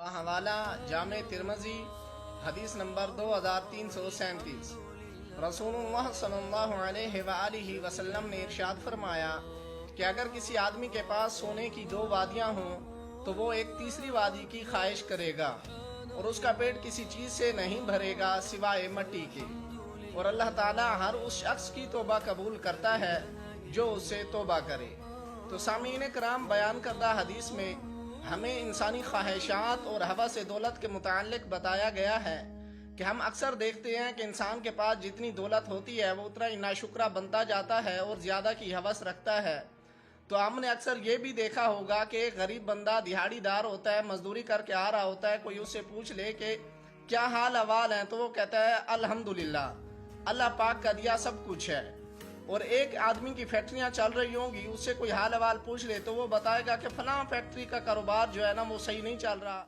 حوالہ جامع ترمذی حدیث نمبر 2337۔ رسول اللہ صلی اللہ علیہ وآلہ وسلم نے ارشاد فرمایا کہ اگر کسی آدمی کے پاس سونے کی 2 وادیاں ہوں تو وہ ایک تیسری وادی کی خواہش کرے گا اور اس کا پیٹ کسی چیز سے نہیں بھرے گا سوائے مٹی کے، اور اللہ تعالیٰ ہر اس شخص کی توبہ قبول کرتا ہے جو اس سے توبہ کرے۔ تو سامعین کرام، بیان کردہ حدیث میں ہمیں انسانی خواہشات اور ہوس دولت کے متعلق بتایا گیا ہے کہ ہم اکثر دیکھتے ہیں کہ انسان کے پاس جتنی دولت ہوتی ہے وہ اتنا ہی ناشکرا بنتا جاتا ہے اور زیادہ کی ہوس رکھتا ہے۔ تو ہم نے اکثر یہ بھی دیکھا ہوگا کہ ایک غریب بندہ دیہاڑی دار ہوتا ہے، مزدوری کر کے آ رہا ہوتا ہے، کوئی اس سے پوچھ لے کہ کیا حال احوال ہیں تو وہ کہتا ہے الحمدللہ، اللہ پاک کا دیا سب کچھ ہے۔ اور ایک آدمی کی فیکٹریاں چل رہی ہوں گی، اس سے کوئی حال احوال پوچھ لے تو وہ بتائے گا کہ فلاں فیکٹری کا کاروبار جو ہے نا وہ صحیح نہیں چل رہا۔